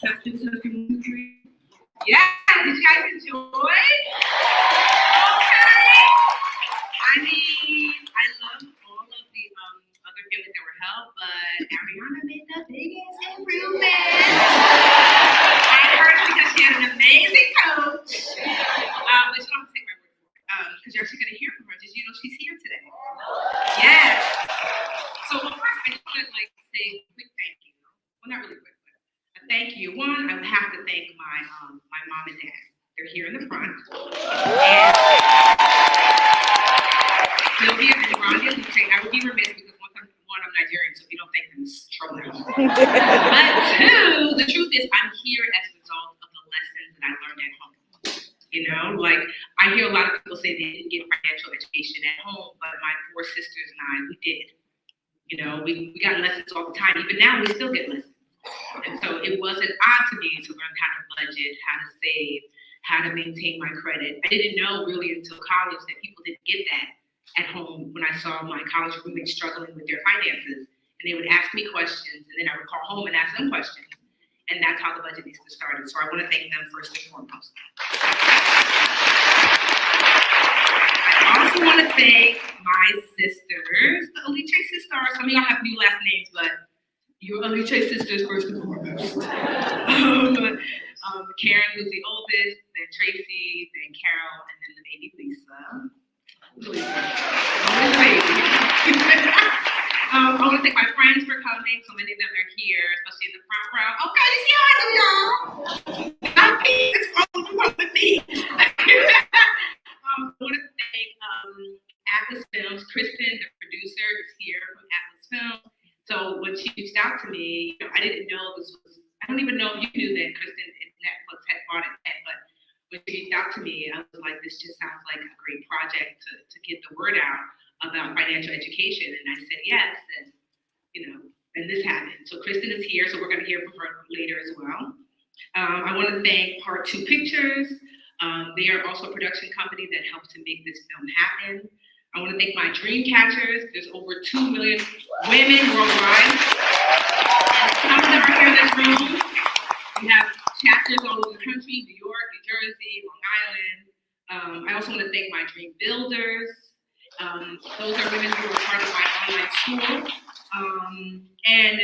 Testing, 1, 2, 3. Yeah, did you guys enjoy? Okay. I mean, I love all of the other families that were helped, but Ariana made the biggest improvement. I heard because she had an amazing coach. But you don't have to take my word for it, because you're actually going to hear from her. Did you know she's here today? Yes. So, of course, I just want to say a quick thank you. Well, not really quick, but a thank you. One, I would have to thank my mom and dad. They're here in the front. And Sylvia and Rhonda, I would be remiss because I'm Nigerian, so if you don't thank them, it's trouble. But two, the truth is I'm here as a result of the lessons that I learned at home. You know, I hear a lot of people say they didn't get financial education at home, but my 4 sisters and I, we did. You know, we got lessons all the time. Even now, we still get lessons. And so it wasn't odd to me to learn how to budget, how to save, how to maintain my credit. I didn't know really until college that people didn't get that at home when I saw my college roommates struggling with their finances. And they would ask me questions, and then I would call home and ask them questions. And that's how the budget needs to start. So I want to thank them first and foremost. I also want to thank my sisters, the Oliche sisters. Some of y'all have new last names, but you're Oliche sisters first and foremost. Karen, who's the oldest, then Tracy, then Carol, and then the baby Lisa. I want to thank my friends for coming. So many of them are here, especially in the front row. Okay, you see how I do, y'all? I'm peace. What's wrong with me? I want to thank Atlas Films. Kristen, the producer, is here from Atlas Films. So when she reached out to me, I didn't know this was. I don't even know if you knew that Kristen and Netflix had bought it yet, but when she reached out to me, I was like, this just sounds like a great project to get the word out about financial education. And I said yes, and and this happened. So Kristen is here, so we're going to hear from her later as well. I want to thank Part 2 Pictures. They are also a production company that helped to make this film happen. I want to thank my dream catchers. There's over 2 million women worldwide, and some of them are here in this room. We have chapters all over the country: New York, New Jersey, Long Island. I also want to thank my dream builders. Those are women who are part of my online school. And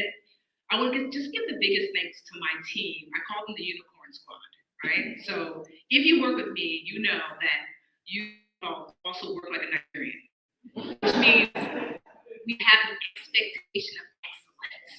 I want to just give the biggest thanks to my team. I call them the Unicorn Squad, right? So if you work with me, you know that you also work like a Nigerian, which means we have an expectation of excellence,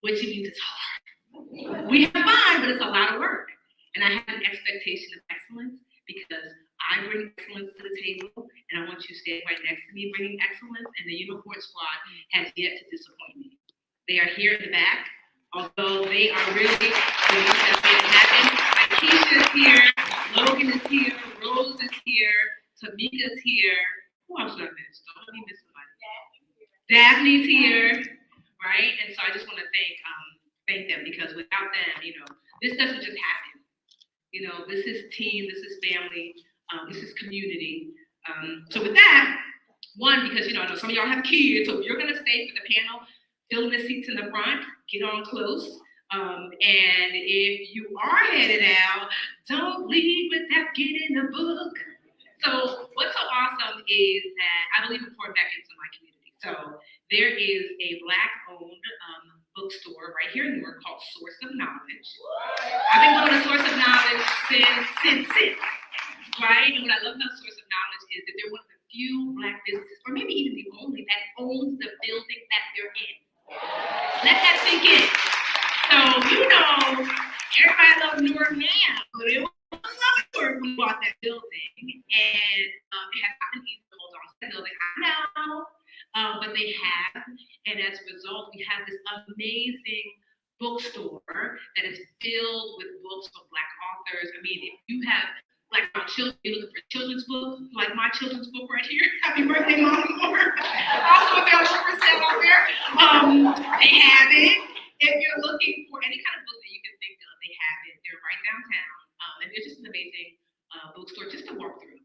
which means it's hard. We have fun, but it's a lot of work. And I have an expectation of excellence because I bring excellence to the table, and I want you to stand right next to me bringing excellence, and the Unicorn Squad has yet to disappoint me. They are here in the back, although they are really the ones that made it happen. Akeisha's here, Logan is here, Rose is here, Tamika's here. Who else did I miss? Don't let me miss somebody. Daphne's here, right? And so I just want to thank them, because without them, this doesn't just happen. This is team, this is family, this is community. So with that, one, because I know some of y'all have kids, so if you're gonna stay for the panel, fill in the seats in the front, get on close. And if you are headed out, don't leave without getting the book. So what's so awesome is that I believe in pouring back into my community. So there is a Black-owned bookstore right here in Newark called Source of Knowledge. I've been going to Source of Knowledge since, right? And what I love about Source of Knowledge is that they're one of the few Black businesses, or maybe even the only, that owns the building that they're in. Let that sink in. So, everybody loves Newark now, but it was Newark when we bought that building. And it has not been easy to hold on to that building. I know. But they have, and as a result, we have this amazing bookstore that is filled with books from Black authors. I mean, if you have Black children, you're looking for children's books, like my children's book right here, Happy Birthday, Mom and More, also available for sale out there. They have it. If you're looking for any kind of book that you can think of, they have it. They're right downtown, and they're just an amazing bookstore just to walk through.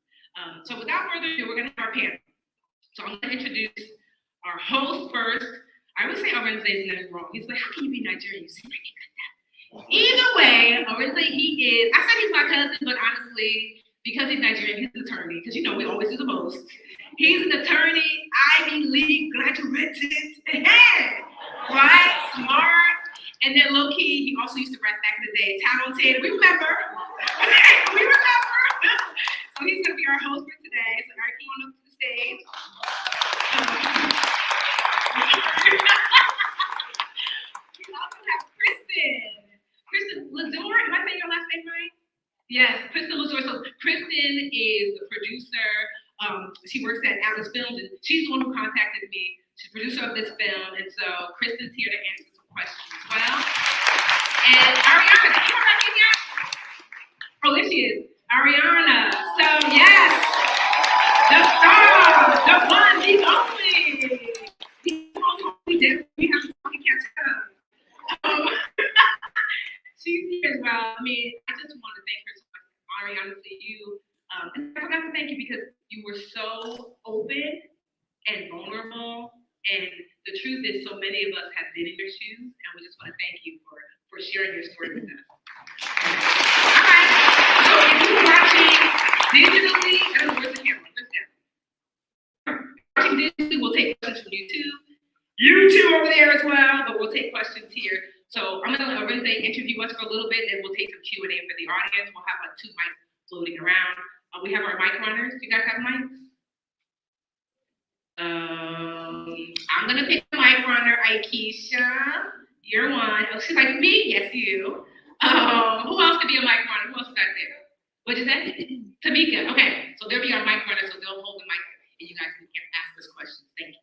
So without further ado, we're going to have our panel. So I'm going to introduce our host first. I always say Orenze's name wrong. He's like, how can you be Nigerian? You seem like you got that Originally he is, I said he's my cousin, but honestly, because he's Nigerian, he's an attorney, because you know we always do the most. He's an attorney, Ivy League graduated, right? Smart. And then low key, he also used to rap back in the day, talented. We remember. We remember. So he's gonna be our host for today. So Eric, come on up to the stage. We also have Kristen Lazur. Am I saying your last name right? Yes, Kristen Lazur. So Kristen is the producer. She works at Atlas Films, and she's the one who contacted me. She's the producer of this film, and so Kristen's here to answer some questions as well. And Ariana, did you have that yet? Oh, there she is, Ariana. So yes, the star, the one, the only. We have to catch up. She's here as well. I mean, I just want to thank her so much. Ariana, to you. And I forgot to thank you because you were so open and vulnerable. And the truth is, so many of us have been in your shoes, and we just want to thank you for sharing your story with us. All right. So if you're watching digitally, I don't know, where's the camera? Where's the camera? Watching digitally, we'll take questions from YouTube. YouTube over there as well, but we'll take questions here. So I'm going to let Arinze interview us for a little bit, and we'll take some Q&A for the audience. We'll have like 2 mics floating around. We have our mic runners. Do you guys have mics? I'm going to pick the mic runner. Aikisha, you're one. Oh, she's like, me? Yes, you. Who else could be a mic runner? Who else is back there? What'd you say? Tamika. Okay, so they'll be our mic runners, so they'll hold the mic, and you guys can ask us questions. Thank you.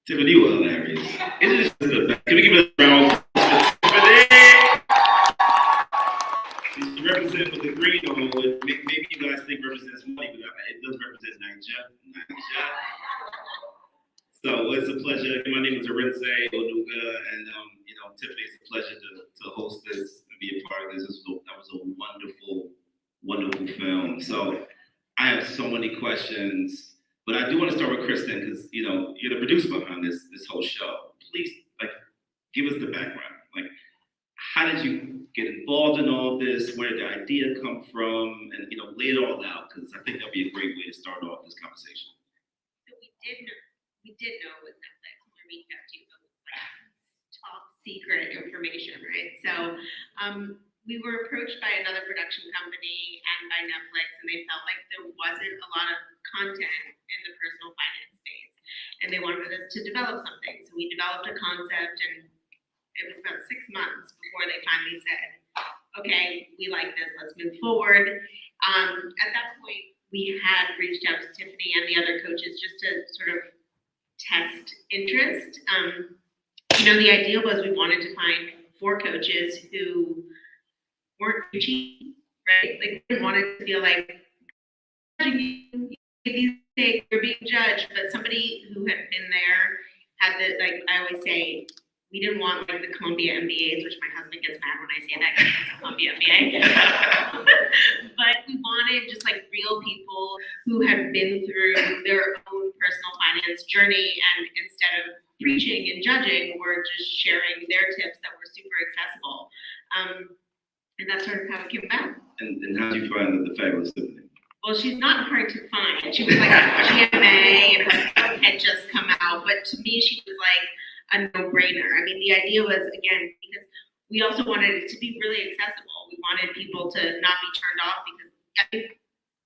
Tiffany, you were hilarious. Can we give it a round? Tiffany! She represents with the green on it. Maybe you guys think represents money, but it does represent Nigeria. So it's a pleasure. My name is Arinze Onuga, and Tiffany, it's a pleasure to host this and be a part of this. That was a wonderful, wonderful film. So I have so many questions. But I do want to start with Kristen because you're the producer behind this whole show. Please, give us the background. How did you get involved in all this? Where did the idea come from? And lay it all out because I think that'd be a great way to start off this conversation. So we did know it was Netflix when we kept you top secret information, right? So we were approached by another production company and by Netflix, and they felt like there wasn't a lot of content in the personal finance space, and they wanted us to develop something. So we developed a concept, and it was about 6 months before they finally said, okay, we like this, let's move forward. At that point, we had reached out to Tiffany and the other coaches just to sort of test interest. The idea was we wanted to find 4 coaches who weren't cheap, right? They didn't want it to feel like you're being judged, but somebody who had been there had the, I always say, we didn't want the Columbia MBAs, which my husband gets mad when I say that because it's a Columbia MBA. But we wanted just real people who had been through their own personal finance journey, and instead of preaching and judging, were just sharing their tips that were super accessible. And that's sort of how it came about. And how did you find the fabulous Tiffany? Well, she's not hard to find. She was a GMA, and her book had just come out. But to me, she was a no-brainer. I mean, the idea was, again, because we also wanted it to be really accessible. We wanted people to not be turned off, because I think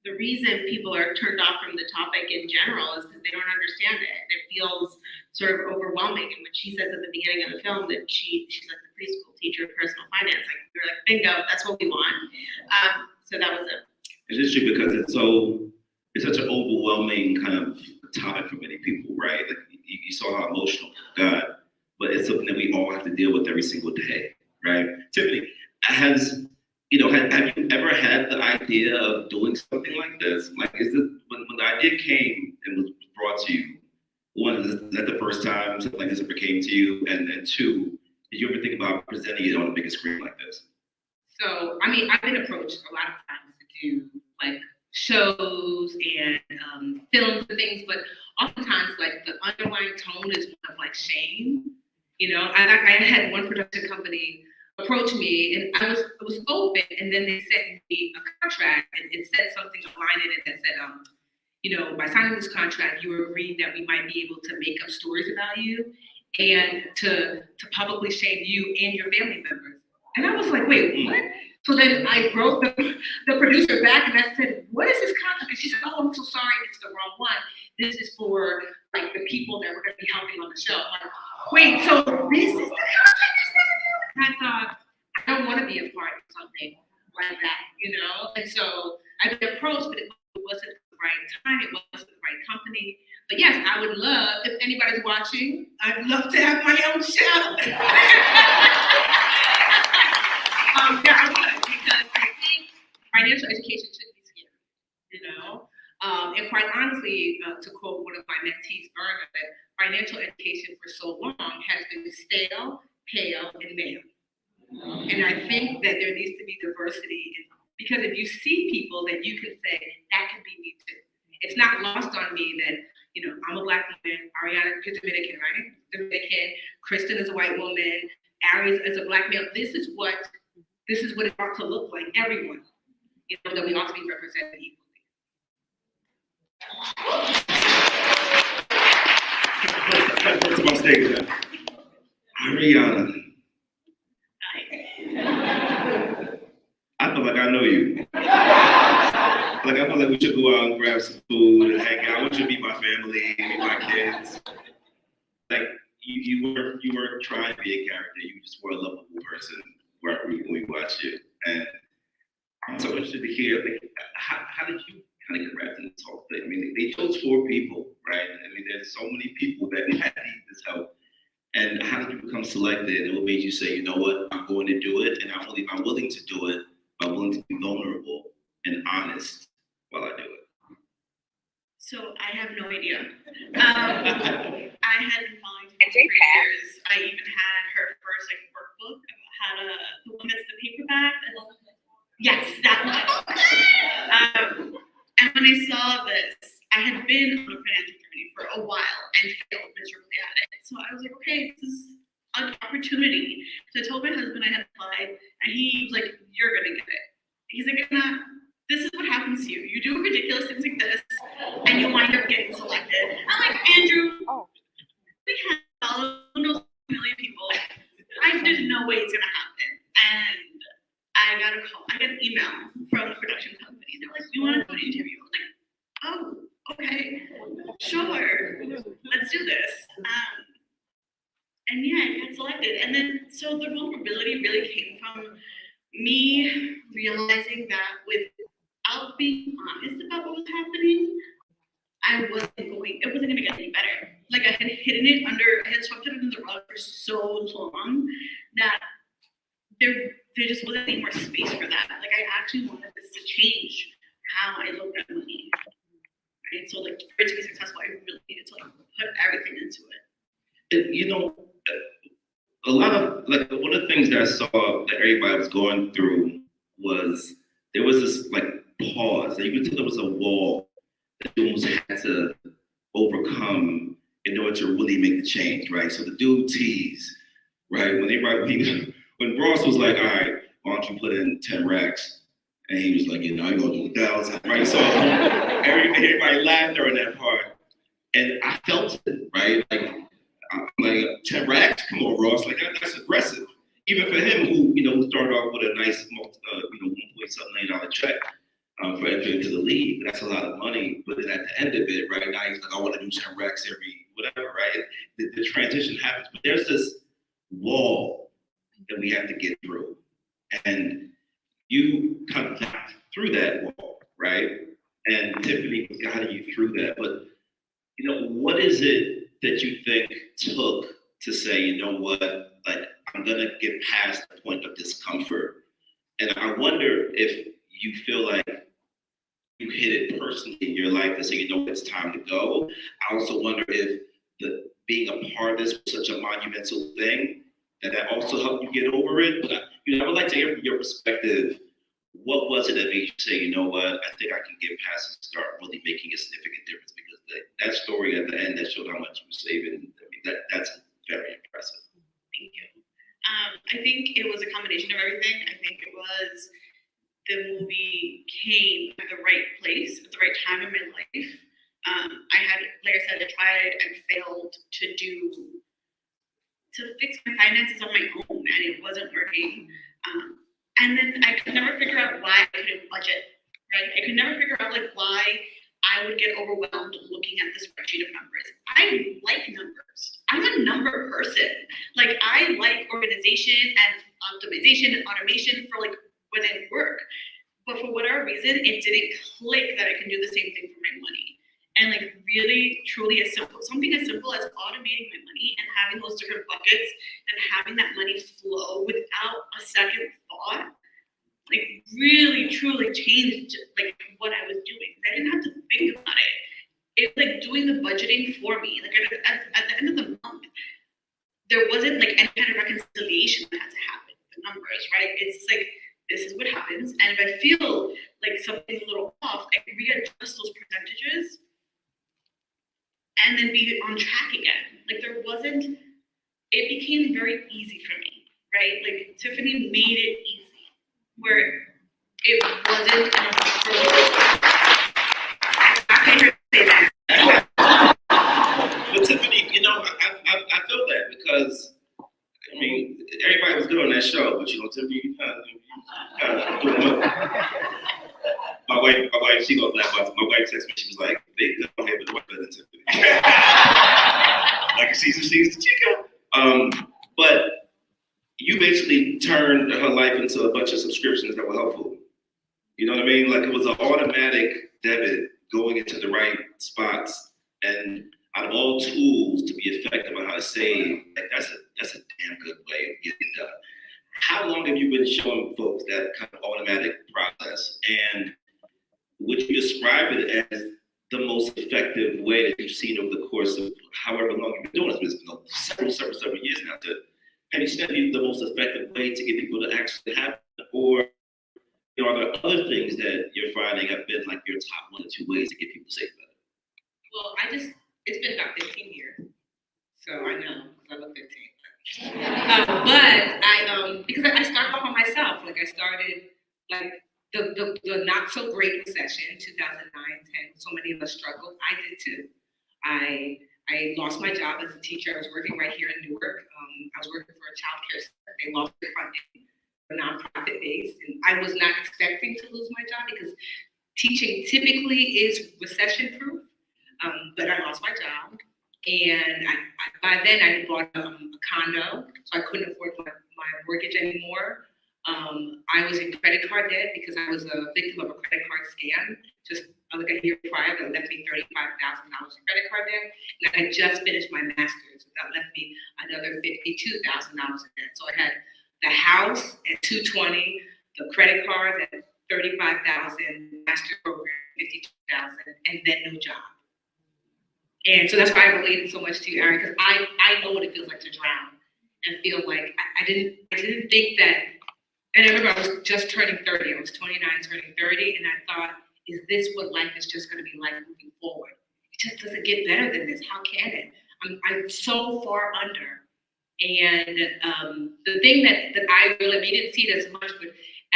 the reason people are turned off from the topic in general is because they don't understand it. It feels sort of overwhelming. And when she says at the beginning of the film that she's the preschool teacher of personal finance, we were bingo, that's what we want. So that was it. It's interesting because it's such an overwhelming kind of topic for many people, right? You saw how emotional it got, but it's something that we all have to deal with every single day, right? Tiffany, have you ever had the idea of doing something like this? Is it when the idea came and was brought to you? One, is that the first time something like this ever came to you? And then 2, did you ever think about presenting it on a bigger screen like this? So, I've been approached a lot of times to do shows and films and things, but oftentimes like the underlying tone is one of like shame. You know, I had one production company approach me, and it was open, and then they sent me a contract, and it said something, a line in it that said, you know, by signing this contract, you agreed that we might be able to make up stories about you and to publicly shame you and your family members. And I was like, wait, what? So then I wrote the producer back, and I said, what is this contract? And she said, oh, I'm so sorry, it's the wrong one. This is for like the people that we're going to be helping on the show. I'm like, wait, so this is the contract? And I thought, I don't want to be a part of something like that, you know? And so I've been approached, but it wasn't the right time, it wasn't the right company. But yes, I would love, if anybody's watching, I'd love to have my own show. Yeah, I would, because I think financial education should be scary, you know? And quite honestly, to quote one of my mentees, Verna, that financial education for so long has been stale, pale, and male. And I think that there needs to be diversity, because if you see people that you can say, that can be me too. It's not lost on me that, you know, I'm a Black woman, Ariana is Dominican, right? Dominican, Kristen is a white woman, Aries is a Black male. This is what it ought to look like, everyone. You know, that we ought to be represented equally. That's my stage now. Ariana. I feel like I know you. I feel like we should go out and grab some food and hang out. We should meet my family, meet my kids. Like you weren't trying to be a character. You just were a lovable person when we watched you. And I'm so interested to hear, like, how did you kind of get wrapped in this whole thing? I mean, they chose 4 people, right? I mean, there's so many people that need this help. And how did you become selected? And what made you say, you know what, I'm going to do it, and not only am I willing to do it, but I'm willing to be vulnerable and honest while I do it? So I have no idea. I had been following for years. I even had her first like workbook about how to, the one that's the paperback. Yes, that one. And when I saw this, I had been on a financial journey for a while and failed miserably at it. So I was like, okay, this is an opportunity. So I told my husband I had applied, and he was like, you're gonna get it. He's like, Anna, this is what happens to you. You do ridiculous things like this, and you wind up getting selected. I'm like, Andrew, we have almost a million people. I there's no way it's gonna happen. And I got a call, I got an email from the production company. They're like, we want to do an interview. I'm like, oh, okay, sure, let's do this. And yeah, I got selected. And then, so the vulnerability really came from me realizing that without being honest about what was happening, it wasn't gonna get any better. Like I had swept it under the rug for so long that there just wasn't any more space for that. Like I actually wanted this to change how I looked at money. Right? So like for it to be successful, I really needed to like put everything into it. And, you know, a lot of, like, one of the things that I saw that everybody was going through was there was this like pause. Like, you could tell there was a wall that you almost had to overcome in order to really make the change, right? So the dude teased, right? When Ross was like, all right, why don't you put in 10 racks? And he was like, you know, I'm gonna do 1,000, right? So everybody laughed during that part. And I felt it, right? I'm like 10 racks? Come on, Ross, like that's aggressive. Even for him, who started off with a nice, $1.7 million check for entering into the league. That's a lot of money. But then at the end of it, right now he's like, I want to do 10 racks every whatever, right? The transition happens, but there's this wall that we have to get through, and you kind of got through that wall, right? And Tiffany guided you through that, but what is it that you think took to say, you know what, like I'm gonna get past the point of discomfort? And I wonder if you feel like you hit it personally in your life to say, it's time to go. I also wonder if being a part of this was such a monumental thing that also helped you get over it. But I would like to hear from your perspective, what was it that made you say, you know what, I think I can get past and start really making a significant difference? that story at the end that showed how much you were saving, I mean, that's very impressive. Thank you. I think it was a combination of everything. I think it was the movie came at the right place, at the right time in my life. I had, like I said, I tried and failed to fix my finances on my own, and it wasn't working. And then I could never figure out why I couldn't budget, right? I could never figure out like why I would get overwhelmed looking at the spreadsheet of numbers. I like numbers. I'm a number person. Like I like organization and optimization and automation for like when I work. But for whatever reason, it didn't click that I can do the same thing for my money. And like really, truly something as simple as automating my money and having those different buckets and having that money flow without a second thought, like really, truly changed like what I was doing. I didn't have to think about it. It's like doing the budgeting for me. Like at the end of the month, there wasn't like any kind of reconciliation that had to happen with the numbers, right? It's like, this is what happens. And if I feel like something's a little off, I can readjust those percentages and then be on track again. Like there wasn't, it became very easy for me, right? Like Tiffany made it easy, where it wasn't I can't hear say that. But Tiffany, you know, I feel that because, I mean, everybody was good on that show, but you know, Tiffany, kind of doing what? My wife, she goes black box. My wife texted me, she was like, "Big, go ahead with the better than Tiffany." Like she's the chica. But you basically turned her life into a bunch of subscriptions that were helpful. You know what I mean? Like it was an automatic debit going into the right spots, and out of all tools to be effective on how to save, like that's a damn good way of getting done. How long have you been showing folks that kind of automatic process, and would you describe it as the most effective way that you've seen over the course of however long you've been doing this business, several years now? Have you seen the most effective way to get people to actually have it, or you know, are there other things that you're finding have been like your top 1 or 2 ways to get people safe better? Well, it's been about 15 years, so I know because I look 15. But because I started off on myself. Like I started like the not so great recession, 2009, 10. So many of us struggled. I did too. I lost my job as a teacher. I was working right here in Newark. I was working for a child care center. They lost their funding, nonprofit based, and I was not expecting to lose my job because teaching typically is recession proof. But I lost my job, and by then I had bought a condo, so I couldn't afford my mortgage anymore. I was in credit card debt because I was a victim of a credit card scam. Just like a year prior, that left me $35,000 in credit card debt, and I just finished my master's, so that left me another $52,000 in debt. So I had the house at $220,000, the credit card at $35,000, master program $52,000, and then no job. And so that's why I related so much to you, Aaron, because I know what it feels like to drown and feel like I didn't think that. And I remember I was just turning 30. I was 29, turning 30, and I thought, is this what life is just going to be like moving forward? It just doesn't get better than this. How can it? I'm so far under. And the thing that I really, we didn't see it as much, but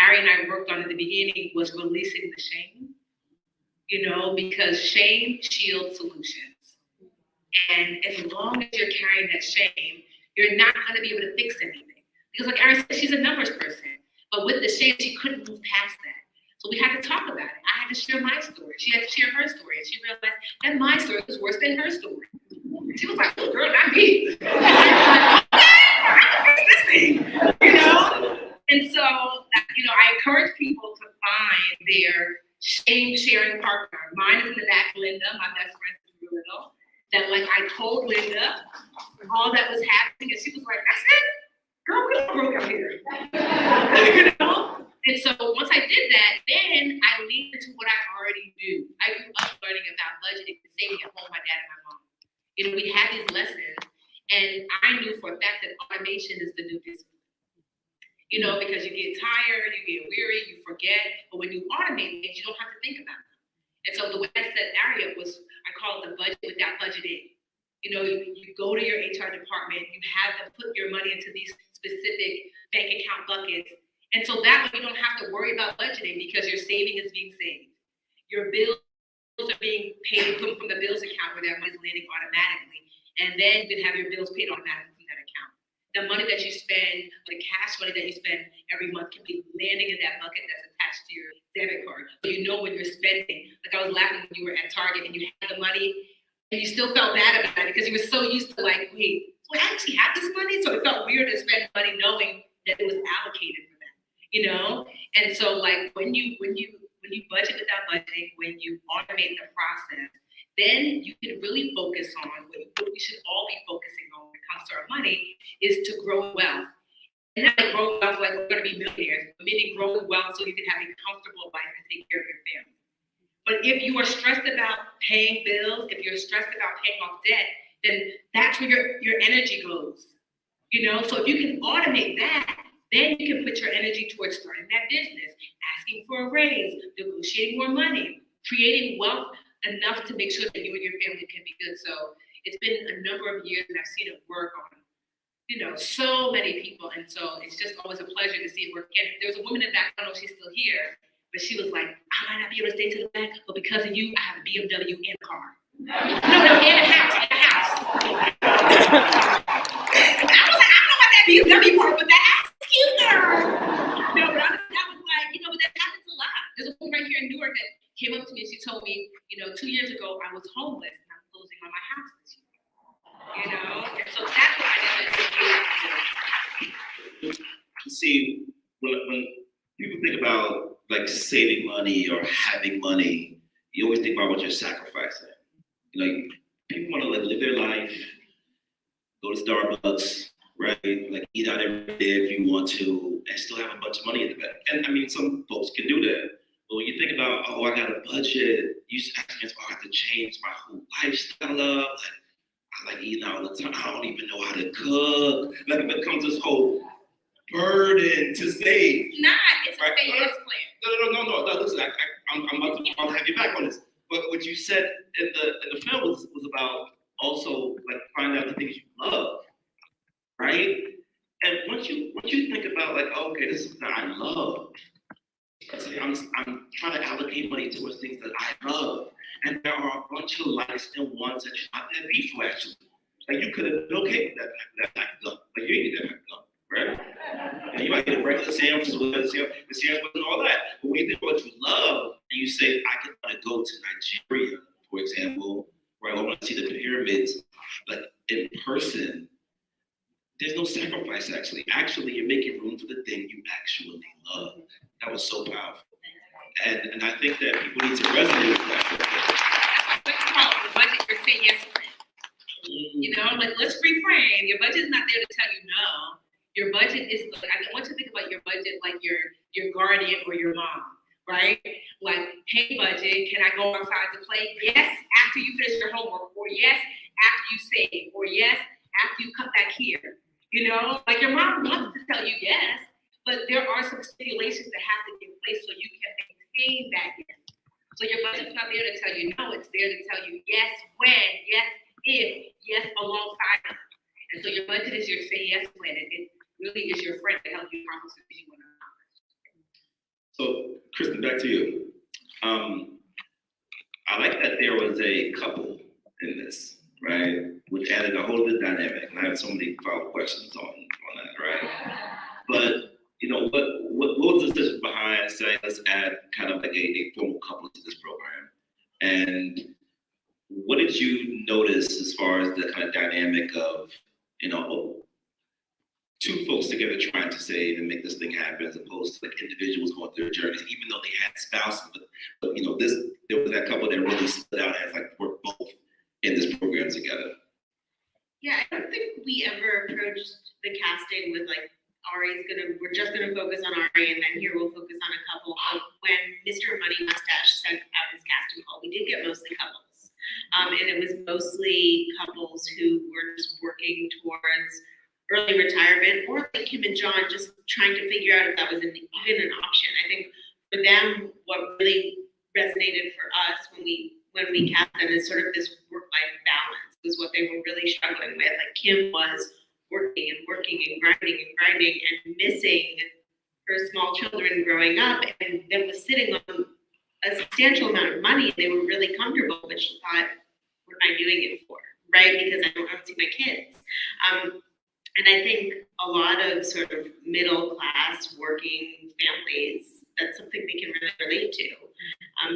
Ari and I worked on in the beginning was releasing the shame. You know, because shame shields solutions. And as long as you're carrying that shame, you're not going to be able to fix anything. Because like Ari said, she's a numbers person. But with the shame, she couldn't move past that. So we had to talk about it. I had to share my story. She had to share her story. And she realized that my story was worse than her story. She was like, oh, girl, not me. I can fix this thing, you know? And so, you know, I encourage people to find their shame-sharing partner. Mine is in the back, Linda, my best friend from Louisville. That like I told Linda all that was happening, and she was like, "That's it, girl, we all broke out here." You know? And so once I did that, then I leaned into what I already knew. I grew up learning about budgeting and saving at home, my dad and my mom. You know, we had these lessons, and I knew for a fact that automation is the new discipline. You know, because you get tired, you get weary, you forget, but when you automate things, you don't have to think about it. And so the way I set Ari up was, I call it the budget without budgeting. You know, you go to your HR department, you have them put your money into these specific bank account buckets. And so that way you don't have to worry about budgeting because your saving is being saved. Your bills are being paid from the bills account where that money is landing automatically. And then you can have your bills paid automatically from that account. The money that you spend, the cash money that you spend every month can be landing in that bucket that's attached to your debit card. So you know when you're spending. Like I was laughing when you were at Target and you had the money and you still felt bad about it because you were so used to like, wait, so I actually have this money? So it felt weird to spend money knowing that it was allocated for that, you know? And so like when you budget without budgeting, when you automate the process, then you can really focus on what we should all be focusing on when it comes to our money is to grow wealth. And not like grow wealth like we're going to be millionaires, but meaning grow wealth so you can have a comfortable life and take care of your family. But if you are stressed about paying bills, if you're stressed about paying off debt, then that's where your energy goes. You know, so if you can automate that, then you can put your energy towards starting that business, asking for a raise, negotiating more money, creating wealth enough to make sure that you and your family can be good. So it's been a number of years and I've seen it work on, you know, so many people. And so it's just always a pleasure to see it work again. There's a woman in the back, I don't know if she's still here, but she was like, I might not be able to stay to the back, but because of you, I have a BMW and a car. No, and a house, and a house. I was like, I don't know about that BMW part, but that's cute, girl. No, but honestly, I was like, you know, but that happens a lot. There's a woman right here in Newark that came up to me and she told me, you know, 2 years ago I was homeless and I'm closing on my house this year. You know, and so that's what I did. See, when people think about like saving money or having money, you always think about what you're sacrificing. You know, people want to like live their life, go to Starbucks, right? Like eat out every day if you want to, and still have a bunch of money in the bank. And I mean, some folks can do that. But when you think about, oh, I got a budget, you ask me, I have to change my whole lifestyle up. Like, I like eating out all the time. I don't even know how to cook. Like it becomes this whole burden to save. It's not. It's a say yes plan. No. Listen, I'm about to have you back on this. But what you said in the film was about also like find out the things you love, right? And once you think about like, okay, this is something I love. I'm trying to allocate money towards things that I love. And there are a bunch of likes and wants that you're not that beef for actually. Like you could have been okay with that type of gun. Like you ain't need that type of gun, right? And you might get a regular sandwiches with the sandwich and all that. But when you think about what you love and you say, I could want to go to Nigeria, for example, where I want to see the pyramids, like in person, there's no sacrifice actually. Actually, you're making room for the thing you actually love. That was so powerful. And I think that people need to resonate with that. Let's call it the budget for say yes plan. You know, like let's reframe. Your budget is not there to tell you no. Your budget is like, I want you to think about your budget like your guardian or your mom, right? Like, hey budget, can I go outside to play? Yes, after you finish your homework, or yes, after you save, or yes, after you come back here. You know, like your mom wants to tell you yes, but there are some stipulations that have to be in place so you can maintain that yes. So your budget's not there to tell you no, it's there to tell you yes, when, yes, if, yes, alongside. And so your budget is your say yes plan. It really is your friend to help you accomplish what you want to accomplish. So, Kristen, back to you. I like that there was a couple in this, right? Which added a whole other dynamic. And I have so many follow-up questions on that, right? But you know, what was the decision behind saying let's add kind of like a formal couple to this program? And what did you notice as far as the kind of dynamic of, you know, two folks together trying to save and make this thing happen as opposed to like individuals going through their journeys, even though they had spouses, but you know, there was that couple that really stood out as like we're both in this program together. Yeah, I don't think we ever approached the casting with like we're just gonna focus on Ari, and then here we'll focus on a couple. But when Mr. Money Mustache sent out his casting call, we did get mostly couples, and it was mostly couples who were just working towards early retirement, or like Kim and John, just trying to figure out if that was even an option. I think for them, what really resonated for us when we when we cast them is sort of this work-life balance was what they were really struggling with. Like Kim was working and working and grinding and missing her small children growing up, and then was sitting on a substantial amount of money. They were really comfortable, but she thought, what am I doing it for? Right? Because I don't see my kids. And I think a lot of sort of middle class working families, that's something they can really relate to,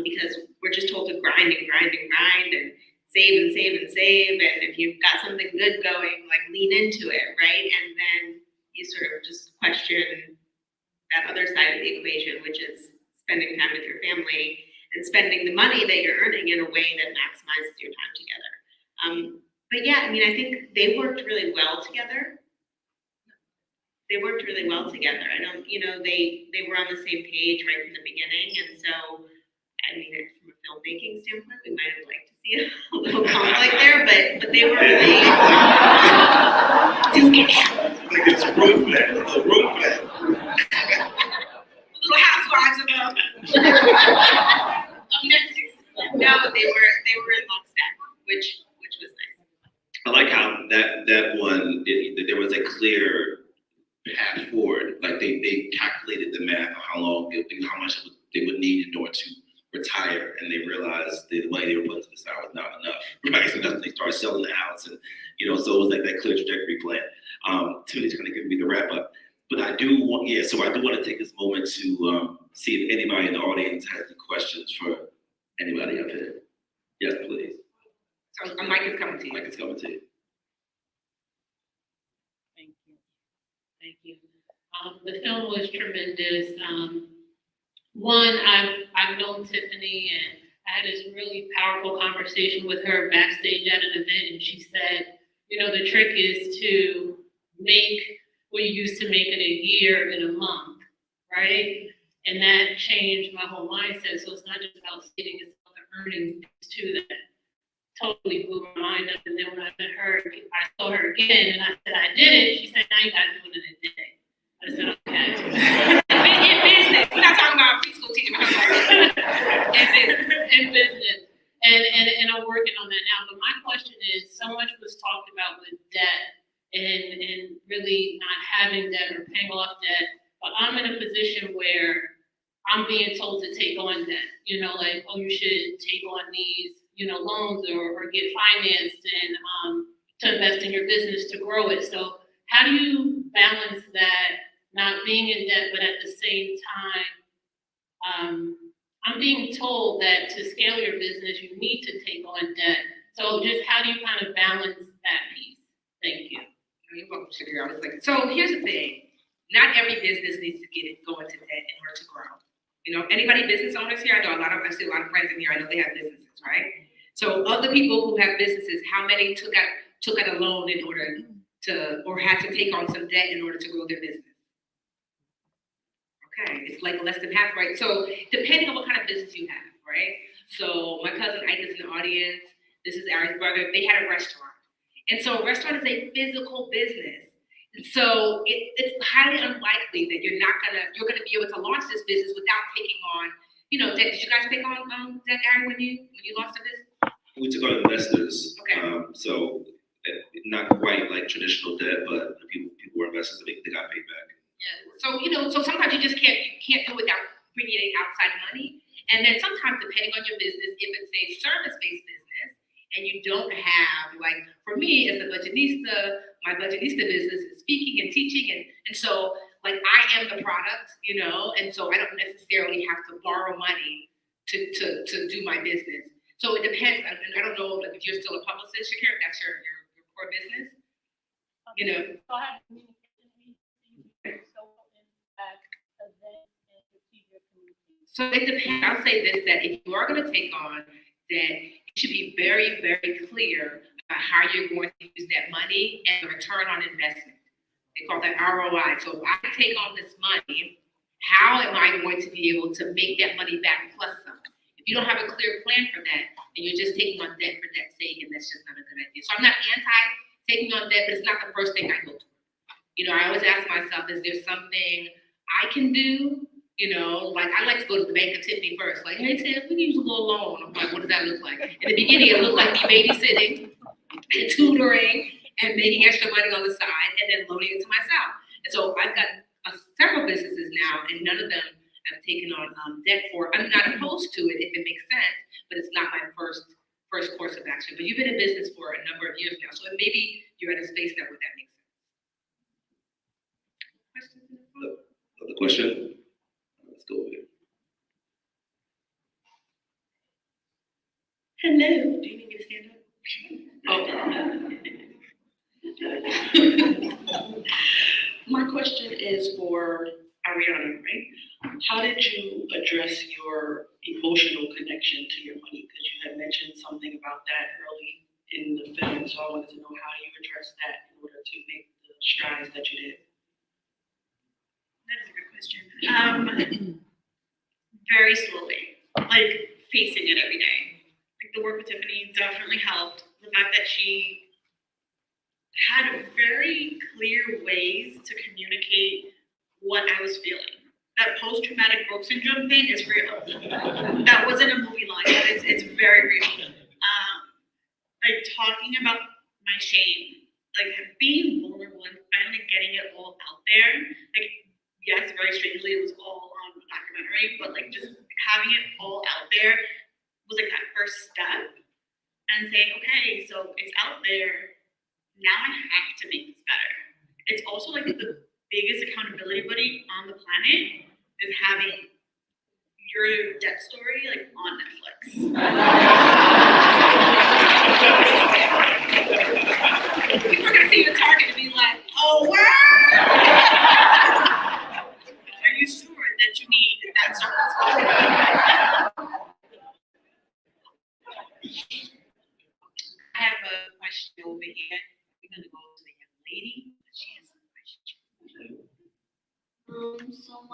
because we're just told to grind and save and save and save. And if you've got something good going, like lean into it, right? And then you sort of just question that other side of the equation, which is spending time with your family and spending the money that you're earning in a way that maximizes your time together. But yeah, I mean, I think they worked really well together. I don't, they were on the same page right from the beginning. And so, I mean, from a filmmaking standpoint, we might have liked to see a little conflict there, but they were really. Like it's room flat, a room flat. Little housewives of Memphis. No, they were in lockstep, which was nice. I like how that one, there was a clear path forward. Like they calculated the math of how long, how much they would need in order to retire, and they realized the money they were putting to the side was not enough. Right, so that's when they started selling the house, and so it was like that clear trajectory plan. Tiffany's going to give me the wrap up, but I do want to take this moment to see if anybody in the audience has any questions for anybody up here. Yes, please. So a mic is coming to you. Mike is coming to you. Thank you. The film was tremendous. One, I've known Tiffany, and I had this really powerful conversation with her backstage at an event, and she said, the trick is to make what you used to make in a year in a month, right? And that changed my whole mindset. So it's not just about saving, it's about the earning piece too that totally blew my mind up. And then when I met her, I saw her again, and I said, I did it. She said, now you gotta do it in a day. I said, okay. In business, we're not talking about preschool teaching. In business. And I'm working on that now. But my question is, so much was talked about with debt and really not having debt or paying off debt. But I'm in a position where I'm being told to take on debt. Like, oh, you should take on these, loans or get financed and to invest in your business to grow it. So how do you balance that, not being in debt, but at the same time, I'm being told that to scale your business, you need to take on debt. So just how do you kind of balance that piece? Thank you. You're welcome, Shakira. I was like, so here's the thing. Not every business needs to go into debt in order to grow. Anybody business owners here? I see a lot of friends in here. I know they have businesses, right? So of the people who have businesses, how many took out a loan in order to, or had to take on some debt in order to grow their business? Okay, it's like less than half, right? So depending on what kind of business you have, right? So my cousin Ike is in the audience. This is Ari's brother. They had a restaurant. And so a restaurant is a physical business. And so it's highly unlikely that you're gonna be able to launch this business without taking on, debt. Did you guys take on debt, Ari, when you launched the business? We took on investors. Okay. So not quite like traditional debt, but people were investors. They got paid back. Yeah. So so sometimes you just can't do it without bringing in outside money. And then sometimes, depending on your business, if it's a service-based business and you don't have, like for me as a budgetista, my budgetista business is speaking and teaching, and so like I am the product, and so I don't necessarily have to borrow money to do my business. So it depends, and I don't know if you're still a publicist, Shakira, if that's your core business, So I have communication So it depends. I'll say this, that if you are going to take on debt, you should be very, very clear about how you're going to use that money and the return on investment. They call that ROI. So if I take on this money, how am I going to be able to make that money back plus some? If you don't have a clear plan for that, and you're just taking on debt for debt's sake, and that's just not a good idea. So I'm not anti taking on debt, but it's not the first thing I go to. I always ask myself, is there something I can do You know, like I like to go to the bank and Tiffany first. Like, hey Tiff, we can use a little loan. I'm like, what does that look like? In the beginning, it looked like me babysitting and tutoring and making extra money on the side and then loaning it to myself. And so I've got several businesses now, and none of them have taken on debt for. I'm not opposed to it if it makes sense, but it's not my first course of action. But you've been in business for a number of years now, so maybe you're at a space now where that makes sense. Questions? Another question? Let's go over here. Hello. Do you need me to stand up? Oh. My question is for Ariana, right? How did you address your emotional connection to your money? Because you had mentioned something about that early in the film, so I wanted to know how you addressed that in order to make the strides that you did. That is a good question. Very slowly, like facing it every day. Like the work with Tiffany definitely helped. The fact that she had very clear ways to communicate what I was feeling. That post-traumatic growth syndrome thing is real. That wasn't a movie line. It's very real. Like talking about my shame, like being vulnerable and finally getting it all out there. Like, yes, very strangely, it was all on the documentary, but like just having it all out there was like that first step. And saying, okay, so it's out there. Now I have to make this better. It's also like the biggest accountability buddy on the planet is having your debt story like on Netflix. People are gonna see you at Target and be like, oh wow! Are you sure that you need that service? I have a question over here. We're gonna go to the young lady. She has a question. So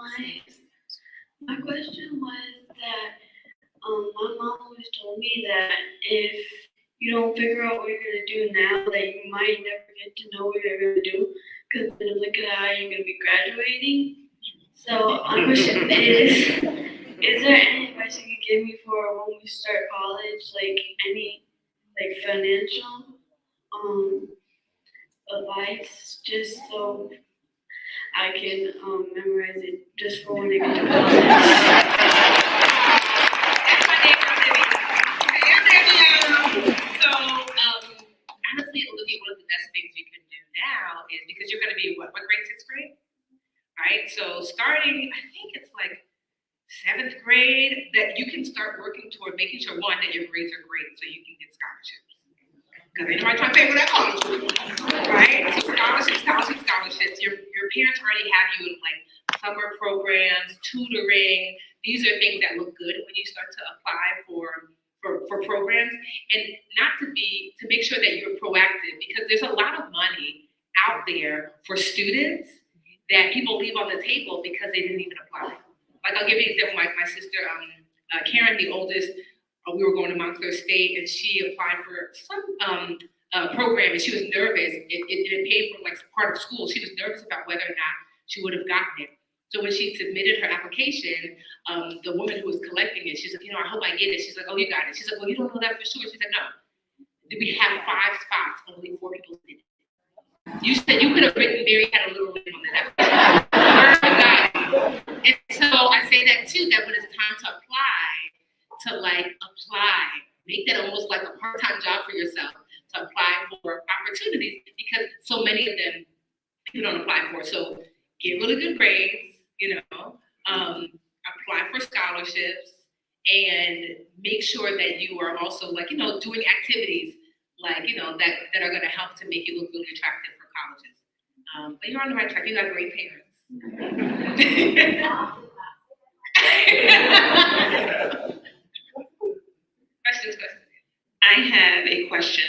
my question was that my mom always told me that if you don't figure out what you're gonna do now, that you might never get to know what you're gonna do, because in a blink of the eye you're gonna be graduating. So my question is there any advice you could give me for when we start college, like any financial advice, just so I can memorize it just for when I get to college. That's my neighbor, Olivia. So, honestly, Olivia, one of the best things you can do now is because you're going to be what grade? 6th grade, right? So, starting, I think it's like 7th grade, that you can start working toward making sure one that your grades are great, so you can get scholarships. Because ain't nobody trying to pay for that college, right? So scholarships. Your parents already have you in like summer programs, tutoring. These are things that look good when you start to apply for programs, and to make sure that you're proactive, because there's a lot of money out there for students that people leave on the table because they didn't even apply. Like I'll give you an example. My sister, Karen, the oldest. We were going to Montclair State, and she applied for some program, and she was nervous. It paid for like part of school. She was nervous about whether or not she would have gotten it. So when she submitted her application, the woman who was collecting it, she's like, I hope I get it. She's like, oh, you got it. She's like, well, you don't know that for sure. She said, no. We have 5 spots. Only 4 people did it. You said you could have written Mary had a little name on that application. And so I say that too, that when it's time to apply, make that almost like a part-time job for yourself, to apply for opportunities, because so many of them people don't apply for. So get really good grades, apply for scholarships, and make sure that you are also doing activities that are going to help to make you look really attractive for colleges. But you're on the right track. You got great parents. Questions. I have a question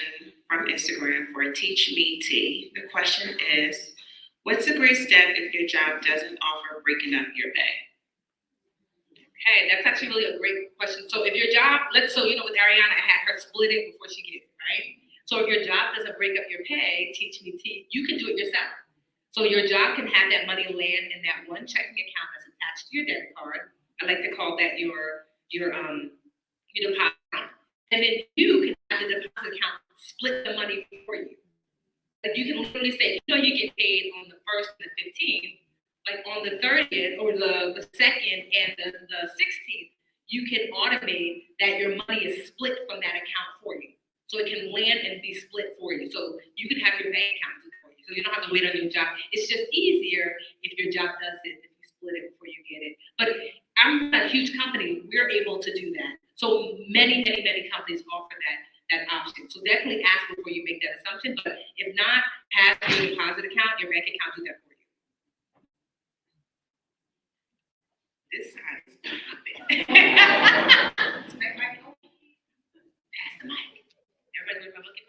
from Instagram for Teach Me T. The question is, what's a great step if your job doesn't offer breaking up your pay? Okay, that's actually really a great question. So if your job, with Ariana, I had her split it before she gets it, right? So if your job doesn't break up your pay, Teach Me T, you can do it yourself. So your job can have that money land in that one checking account as a attached to your debit card. I like to call that your deposit account. And then you can have the deposit account split the money for you. Like you can literally say, you get paid on the 1st and the 15th, like on the 30th or the 2nd and the 16th, you can automate that your money is split from that account for you. So it can land and be split for you. So you can have your bank account do it for you. So you don't have to wait on your job. It's just easier if your job does it, if you split it before you get it. But I'm a huge company. We're able to do that. So many companies offer that option. So definitely ask before you make that assumption. But if not, have your deposit account, your bank account do that for you. This side is popping. Pass the mic. Everybody's going to look at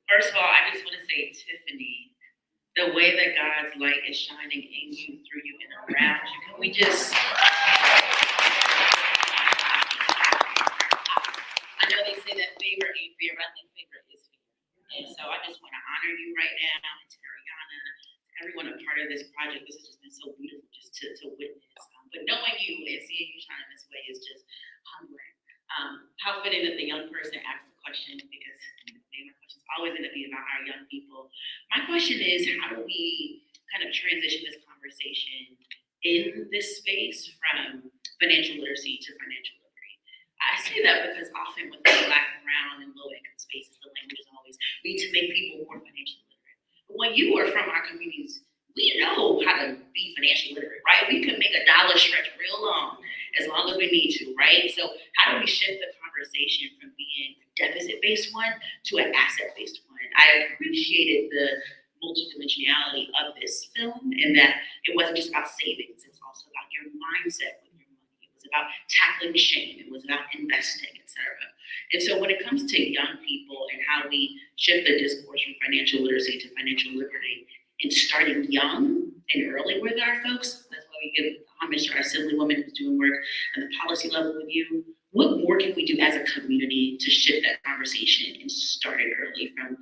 First of all, I just want to say, Tiffany, the way that God's light is shining in you, through you, and around you, can we just... I know they say that favor ain't fear, but I think favor is fear. And so I just want to honor you right now, and to Ariana, to everyone a part of this project. This has just been so beautiful just to witness. But knowing you and seeing you shine this way is just humbling. How fitting that the young person asked the question, because my questions always going to be about our young people. My question is, how do we kind of transition this conversation in this space from financial literacy to financial liberty? I say that because often with the Black, brown, and low income spaces, the language is always, we need to make people more financially literate. But when you are from our communities, we know how to be financially literate, right? We can make a dollar stretch real long as we need to, right? So how do we shift the conversation from being a deficit-based one to an asset-based one? I appreciated the multidimensionality of this film, and that it wasn't just about savings, it's also about your mindset with your money. It was about tackling shame, it was about investing, etc. And so when it comes to young people and how we shift the discourse from financial literacy to financial liberty, and starting young and early with our folks, that's why we give homage to our Assemblywoman who's doing work at the policy level with you. What more can we do as a community to shift that conversation and start it early from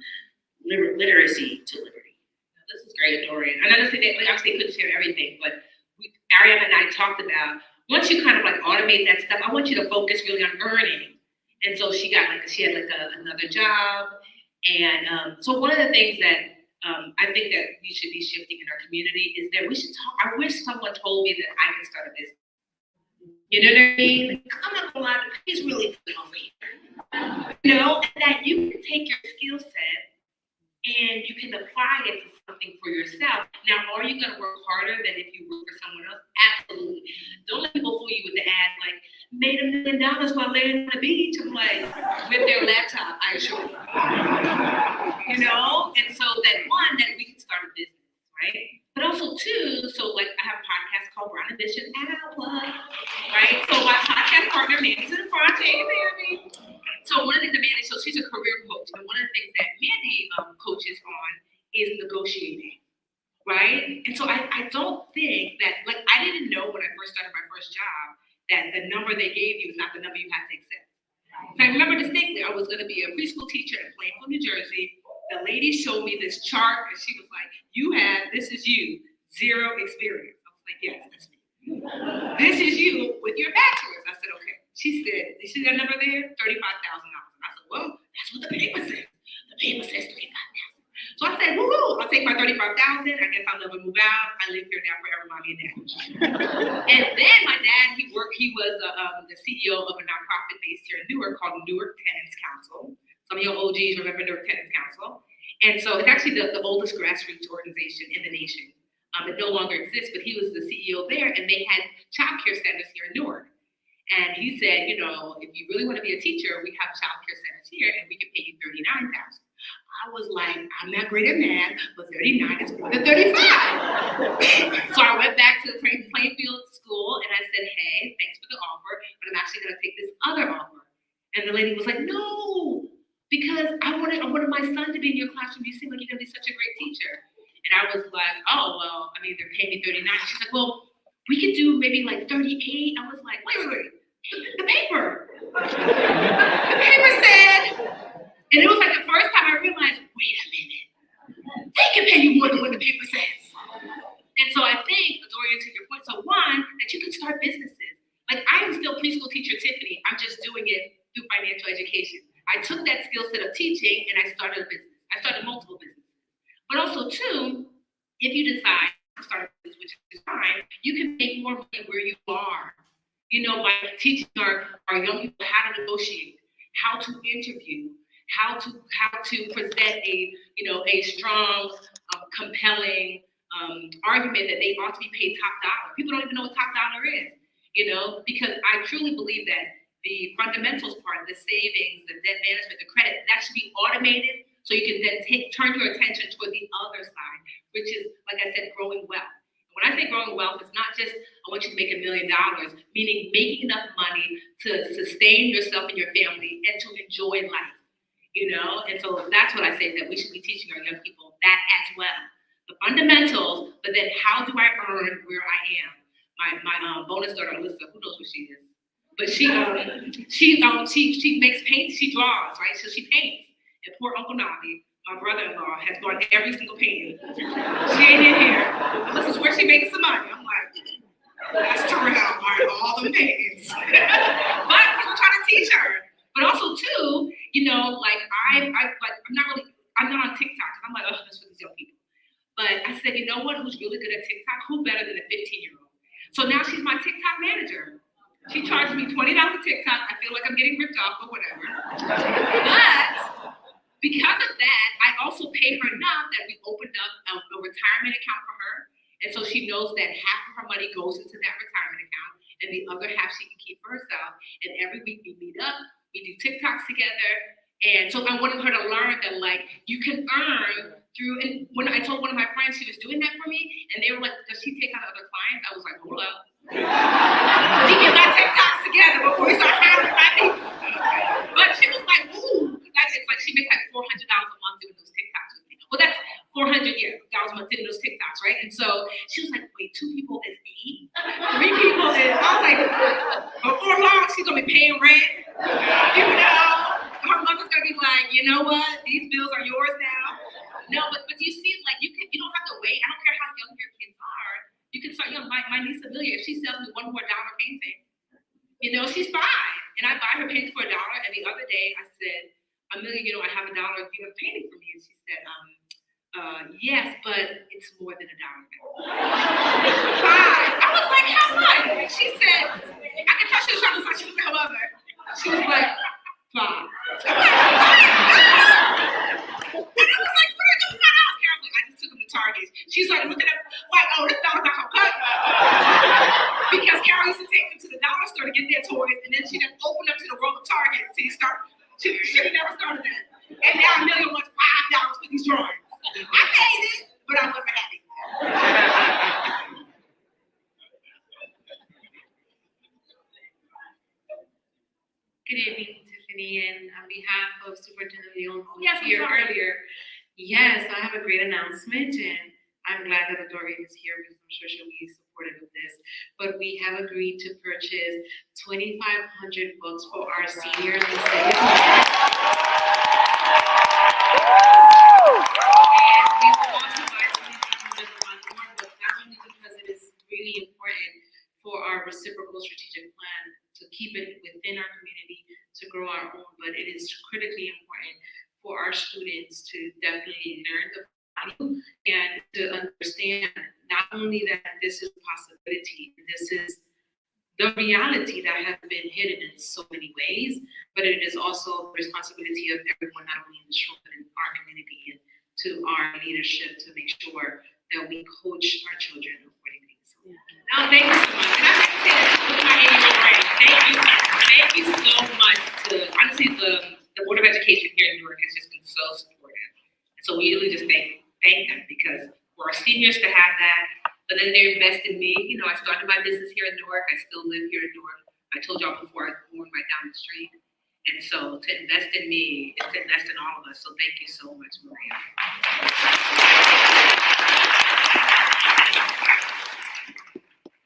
literacy to liberty? This is great, Dorian. And I understand that, like, obviously, couldn't share everything, but Ariana and I talked about, once you kind of like automate that stuff, I want you to focus really on earning. And so she had another job. And so one of the things that I think that we should be shifting in our community is that we should talk. I wish someone told me that I can start a business. You know what I mean? Like, I'm not gonna lie, the pay's really good over here. You know, and that you can take your skill set and you can apply it to something for yourself. Now, are you gonna work harder than if you work for someone else? Absolutely. Don't let people fool you with the ad like, made $1 million while laying on the beach. I'm like, with their laptop, I assure you. You know? And so that one, that we can start a business, right? But also two, so like I have a podcast called Brown Ambition right? So my podcast partner, Mandy's in the front, hey Mandy. So one of the things that Mandy, so she's a career coach, and one of the things that Mandy coaches on is negotiating, right? And so I don't think that, like, I didn't know when I first started my first job that the number they gave you is not the number you have to accept. So I remember distinctly, I was going to be a preschool teacher in Plainfield, New Jersey. The lady showed me this chart, and she was like, this is you, 0 experience. I was like, yes, that's me. This is you with your bachelor's. I said, okay. She said, you see that number there? $35,000. I said, well, that's what the paper says. The paper says $35,000. So I said, woo, I'll take my $35,000. I guess I'll never move out. I live here now forever, mommy and daddy. And then my dad, he was the CEO of a nonprofit based here in Newark called Newark Tenants Council. Some of your OGs remember Newark Tenants Council. And so it's actually the oldest grassroots organization in the nation. It no longer exists, but he was the CEO there, and they had child care centers here in Newark. And he said, if you really want to be a teacher, we have child care centers here, and we can pay you $39,000. I was like, I'm not great at math, but 39 is more than 35. So I went back to the Plainfield school, and I said, hey, thanks for the offer, but I'm actually going to take this other offer. And the lady was like, no, because I wanted my son to be in your classroom. You seem like you're going to be such a great teacher. And I was like, oh, well, I mean, they're paying me 39. She's like, well, we could do maybe like 38. I was like, wait. The paper. The paper said, and it was like the first time I realized, wait a minute. They can pay you more than what not just doing it through financial education. I took that skill set of teaching and I started a business. I started multiple businesses. But also, too, if you decide to start a business, which is fine, you can make more money where you are. By teaching our young people how to negotiate, how to interview, how to present a strong, compelling argument that they ought to be paid top dollar. People don't even know what top dollar is, because I truly believe that the fundamentals part, the savings, the debt management, the credit, that should be automated so you can then turn your attention toward the other side, which is, like I said, growing wealth. When I say growing wealth, it's not just I want you to make $1 million, meaning making enough money to sustain yourself and your family and to enjoy life, And so that's what I say, that we should be teaching our young people that as well. The fundamentals, but then how do I earn where I am? My bonus daughter, Alyssa, who knows what she is? But she makes paint, she draws, right? So she paints. And poor Uncle Navi, my brother-in-law, has gone to every single painting. She ain't in here. This is where she makes some money. I'm like, that's Terrell, all the paintings. But I'm trying to teach her. But also too, I'm not on TikTok. I'm like, oh, that's for these young people. But I said, you know what? Who's really good at TikTok? Who better than a 15-year-old? So now she's my TikTok manager. She charges me $20 a TikTok. I feel like I'm getting ripped off, but whatever. But because of that, I also pay her enough that we opened up a retirement account for her. And so she knows that half of her money goes into that retirement account and the other half she can keep for herself. And every week we meet up, we do TikToks together. And so I wanted her to learn that, you can earn through, and when I told one of my friends she was doing that for me, and they were like, does she take on other clients? I was like, hold up. We get my TikToks together before we start hiring my people. But she was like, ooh, it's like she makes like $400 a month doing those TikToks with me. Well, that's $400 a month doing those TikToks, right? And so she was like, wait, 2 people is 8? 3 people is, I was like, before long, she's gonna be paying rent. Her mother's gonna be like, you know what? These bills are yours now. No, but you see, you don't have to wait. I don't care how young your kids are. You can start young. My niece Amelia, if she sells me one more dollar painting, she's fine. And I buy her paintings for $1. And the other day I said, Amelia, I have $1. Do you have a painting for me? And she said, yes, but it's more than $1. I was like, how much? She said, I can tell she was trying to say she was her mother. She was like, $5. And I was like, what are you doing? I just took him to Target. She's like looking at like, oh, this dollar's not gonna cut. Because Carol used to take them to the dollar store to get their toys, and then she'd open up to the world of Target. So she never started that. And now Amelia wants $5 for these drawings. I paid it, but I wasn't happy. Good evening, Tiffany, and on behalf of Superintendent Leon, who was Yes, here earlier, yes, I have a great announcement, and I'm glad that Dorian is here because I'm sure she'll be supportive of this. But we have agreed to purchase 2,500 books for our seniors in the city of New York. And we will also buy 2,500 more books, not only because it is really important for our reciprocal strategic plan to keep it within our community, to grow our own, but it is critically important for our students to definitely learn the value and to understand not only that this is a possibility, this is the reality that has been hidden in so many ways, but it is also the responsibility of everyone, not only in this room, but in our community and to our leadership to make sure that we coach our children accordingly. So, No, thank you so much. And I have to say that with my 8-year-old brain, thank you so much to, honestly, the Board of Education here in New York has just been so supportive. And so we really just thank them because for our seniors to have that, but then they invest in me. I started my business here in Newark. I still live here in Newark. I told y'all before, I was born right down the street. And so to invest in me is to invest in all of us. So thank you so much, Maria.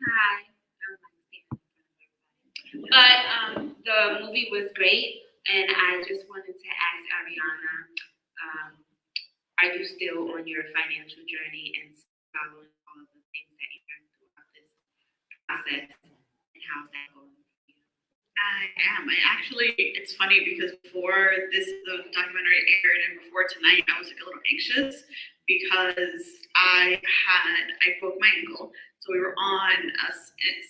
Hi. But the movie was great, and I just wanted to ask Ariana, are you still on your financial journey and following all of the things that you learned throughout this process, and how's that going for you? I am. It's funny because before the documentary aired and before tonight, I was like a little anxious because I broke my ankle. So we were on a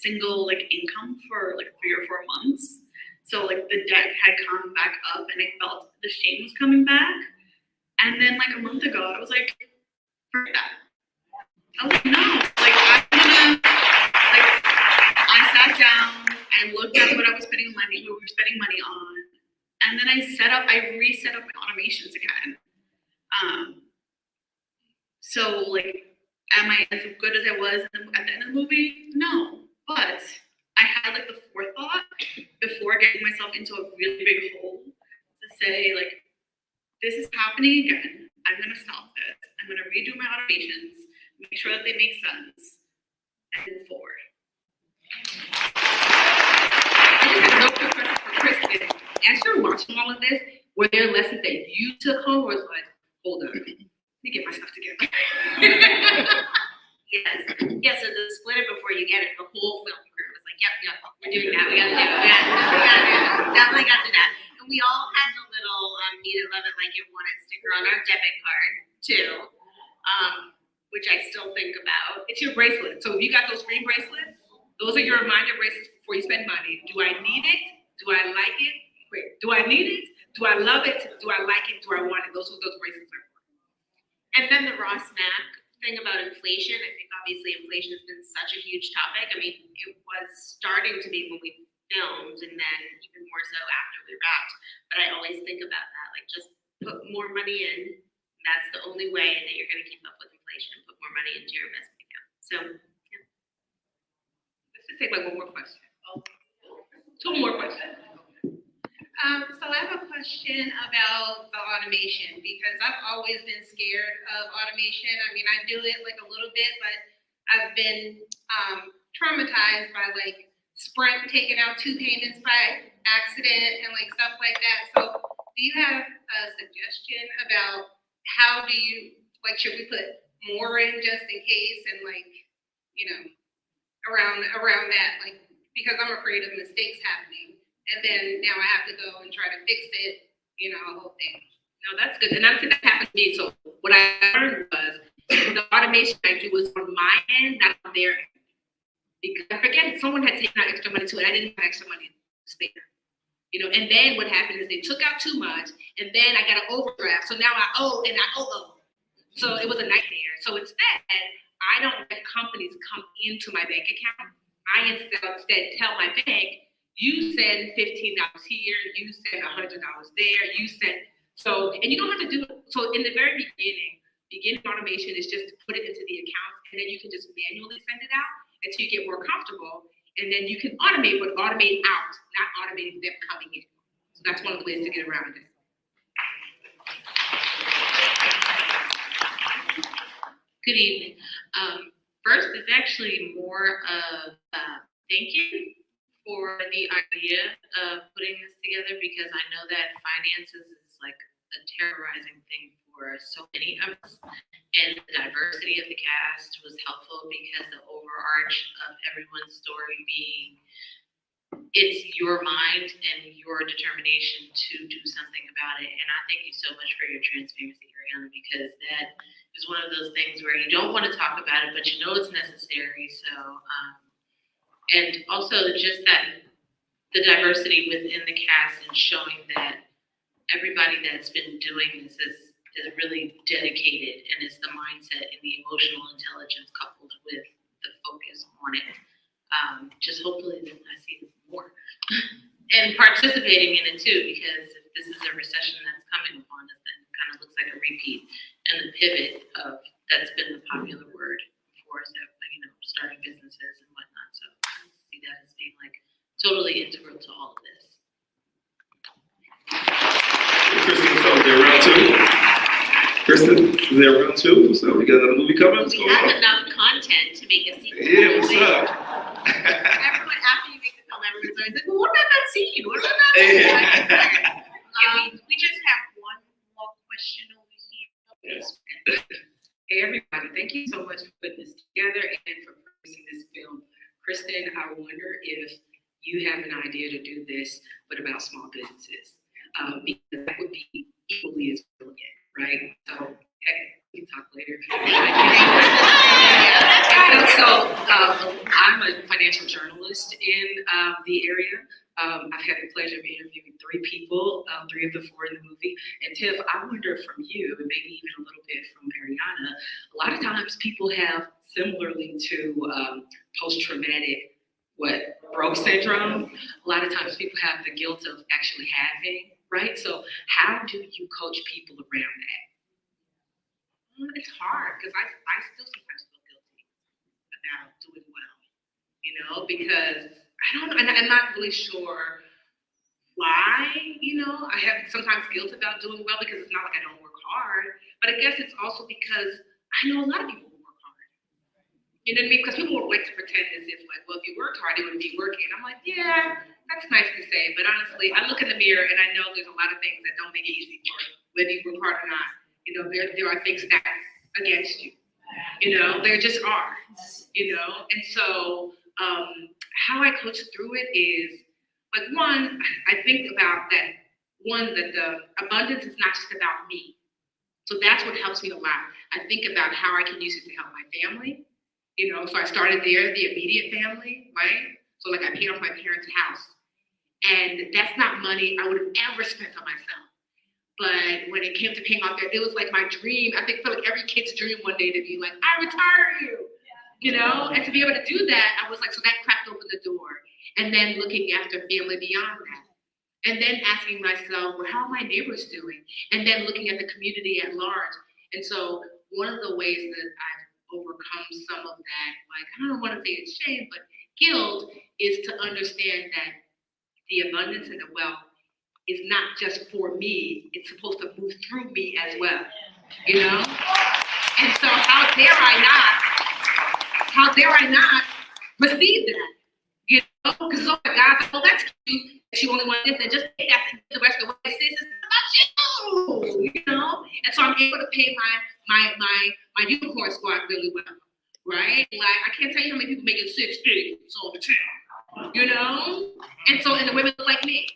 single like income for like 3 or 4 months. So like the debt had come back up and I felt the shame was coming back. And then like a month ago, I was like, forget that. I was like, no, like I'm gonna, like I sat down, I looked at what we were spending money on, and then I reset up my automations again. So like, am I as good as I was at the end of the movie? No, but I had like the forethought before getting myself into a really big hole to say like, this is happening again. I'm gonna stop this. I'm gonna redo my automations, make sure that they make sense, and move forward. I just have no quick question for Kristen. As you're watching all of this, were there lessons that you took home, or was like, hold on, let me get my stuff together? Yes. Yeah, so the split it before you get it, the whole film crew was like, yep, we're doing that. We gotta do it. We gotta do that. Definitely gotta do that. And we all had the little need it, love it, like it, want it sticker on our debit card too, which I still think about. It's your bracelet. So if you got those green bracelets, those are your reminder bracelets before you spend money. Do I need it? Do I like it? Wait, do I need it? Do I love it? Do I like it? Do I want it? Those are what those bracelets are for. And then the Ross Mac thing about inflation, I think obviously inflation has been such a huge topic. I mean, it was starting to be when we filmed and then even more so after we wrapped. But I always think about that, like just put more money in. That's the only way that you're going to keep up with inflation, put more money into your investment account. So, yeah. Let's just take like one more question. Two more questions. So I have a question about the automation because I've always been scared of automation. I mean, I do it like a little bit, but I've been traumatized by like Sprint taking out 2 payments by accident and like stuff like that. So do you have a suggestion about how do you, like, should we put more in just in case and like, you know, around that, like, because I'm afraid of mistakes happening. And then now I have to go and try to fix it, you know, the whole thing. No, that's good. And that's what happened to me. So what I learned was the automation I do was on my end, not on their end. Because I forget someone had taken out extra money too, and I didn't have extra money to spare. You know, and then what happened is they took out too much, and then I got an overdraft. So now I owe and I owe. So it was a nightmare. So instead, I don't let companies come into my bank account. I instead tell my bank, you send $15 here, you send $100 there, you send, so, and you don't have to do it. So in the very beginning automation is just to put it into the account, and then you can just manually send it out until you get more comfortable, and then you can automate, but automate out, not automating them coming in. So that's one of the ways to get around it. Good evening. First, it's actually more of thank you for the idea of putting this together, because I know that finances is like a terrorizing thing for so many of us. And the diversity of the cast was helpful because the overarch of everyone's story being it's your mind and your determination to do something about it. And I thank you so much for your transparency, Ariana, because that is one of those things where you don't want to talk about it, but you know it's necessary. So, and also just that the diversity within the cast and showing that everybody that's been doing this is really dedicated, and it's the mindset and the emotional intelligence coupled with the focus on it. Just hopefully that I see more and participating in it too, because if this is a recession that's coming upon us, then it kind of looks like a repeat and the pivot of that's been the popular word for us, starting businesses and whatnot. So I see that as being like totally integral to all of this. Kristen, so is there round 2? Kristen, is there round 2? So we got another movie coming? We have enough content to make a sequel. Yeah, what's up? Everyone, after you make the film, everyone's always like, well, what about that scene? What about that scene? We just have one more question over here. Hey everybody, thank you so much for putting this together and for producing this film. Kristen, I wonder if you have an idea to do this, but about small businesses. Because that would be equally as brilliant, right? So, we can talk later. I'm a financial journalist in the area. I've had the pleasure of interviewing 3 people, 3 of the 4 in the movie. And Tiff, I wonder from you, and maybe even a little bit from Ariana, a lot of times people have, similarly to post-traumatic, broke syndrome, a lot of times people have the guilt of actually having, right? So how do you coach people around that? It's hard because I still sometimes feel guilty about doing well, you know, because I don't know, and I'm not really sure why, you know, I have sometimes guilt about doing well because it's not like I don't work hard, but I guess it's also because I know a lot of people who work hard. You know what I mean? Because people would like to pretend as if like, well, if you worked hard, it would be working. I'm like, yeah, that's nice to say, but honestly, I look in the mirror and I know there's a lot of things that don't make it easy for you, whether you work hard or not. You know, there are things stacked against you. You know, there just are. You know, and so how I coach through it is like one, I think about that the abundance is not just about me. So that's what helps me a lot. I think about how I can use it to help my family. You know, so I started there, the immediate family, right? So like I paid off my parents' house. And that's not money I would have ever spent on myself. But when it came to paying off debt, it was like my dream. I think felt like every kid's dream one day to be like, I retire you, you know? And to be able to do that, I was like, so that cracked open the door. And then looking after family beyond that. And then asking myself, well, how are my neighbors doing? And then looking at the community at large. And so one of the ways that I've overcome some of that, like, I don't want to say it's shame, but guilt, is to understand that the abundance and the wealth is not just for me, it's supposed to move through me as well, you know? And so how dare I not receive that, you know? Because oh my God, oh, that's cute, that you only want this, and just take that and the rest of the way. It's about you, you know? And so I'm able to pay my unicorn squad really well, right? Like, I can't tell you how many people making 6 figures all the time, you know? And so, and the women look like me.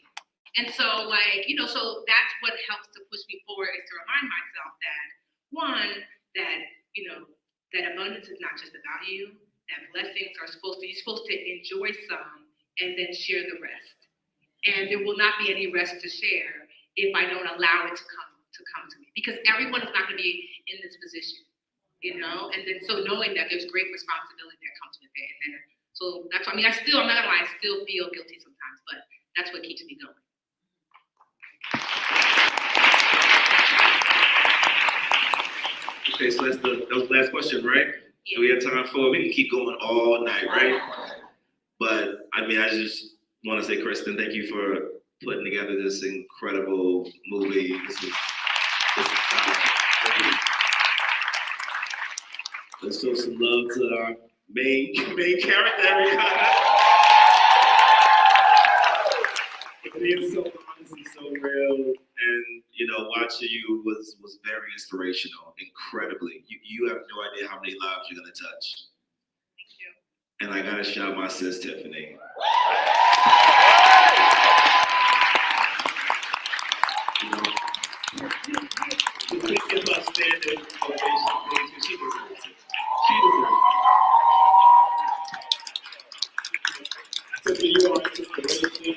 And so, like, you know, so that's what helps to push me forward, is to remind myself that, one, that, you know, that abundance is not just about you, that blessings are you're supposed to enjoy some and then share the rest. And there will not be any rest to share if I don't allow it to come to me, because everyone is not going to be in this position, you know? And then, so knowing that there's great responsibility that comes with it. And then, so that's what, I mean, I'm not gonna lie, I still feel guilty sometimes, but that's what keeps me going. Okay, so that was the last question, right? Do we have time for it? We can keep going all night, right? But I mean, I just want to say, Kristen, thank you for putting together this incredible movie. This is let's show some love to our main character, being so honest and so real, and you know, watching you was very inspirational, incredibly. You have no idea how many lives you're gonna touch. Thank you. And I gotta shout my sis Tiffany. You know, give us standing ovation, please, because she deserves it. She deserves it. Tiffany, you are an inspiration.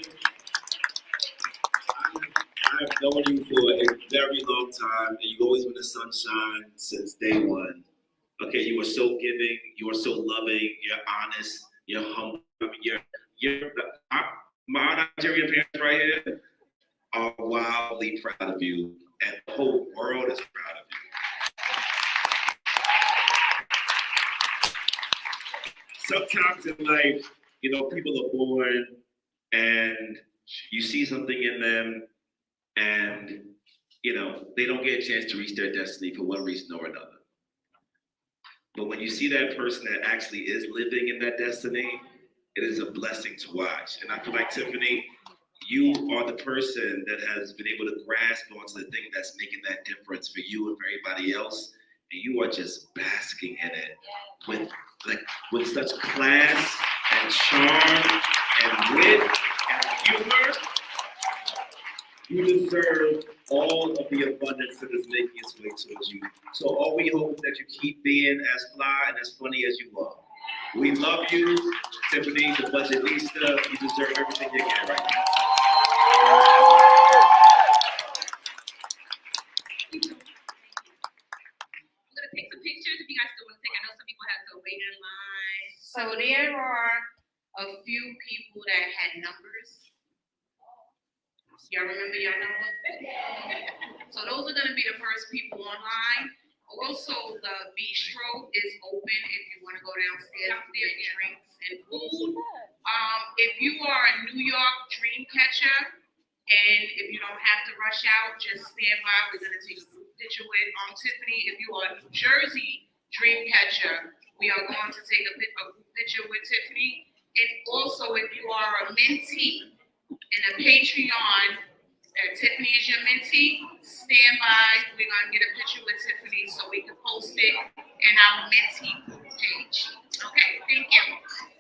I've known you for a very long time, and you've always been the sunshine since day one. Okay, you are so giving, you are so loving, you're honest, you're humble. I mean, my Nigerian parents right here are wildly proud of you, and the whole world is proud of you. Sometimes in life, you know, people are born and you see something in them, and, you know, they don't get a chance to reach their destiny for one reason or another. But when you see that person that actually is living in that destiny, it is a blessing to watch. And I feel like, Tiffany, you are the person that has been able to grasp onto the thing that's making that difference for you and for everybody else. And you are just basking in it with such class and charm and wit and humor, you deserve all of the abundance that is making its way towards you. So all we hope is that you keep being as fly and as funny as you are. We love you, Tiffany, the Budgetista. You deserve everything you get right now. I'm gonna take some pictures if you guys still want to take. I know some people have to wait in line. So there are a few people that had numbers. Y'all remember your numbers? So those are gonna be the first people online. Also, the bistro is open if you wanna go downstairs and get drinks and food. If you are a New York dream catcher, and if you don't have to rush out, just stand by. We're gonna take a group picture with Tiffany. If you are a New Jersey dream catcher, we are going to take a group picture with Tiffany. And also, if you are a mentee and a Patreon, that Tiffany is your mentee, stand by. We're gonna get a picture with Tiffany so we can post it in our mentee group page. Okay, thank you.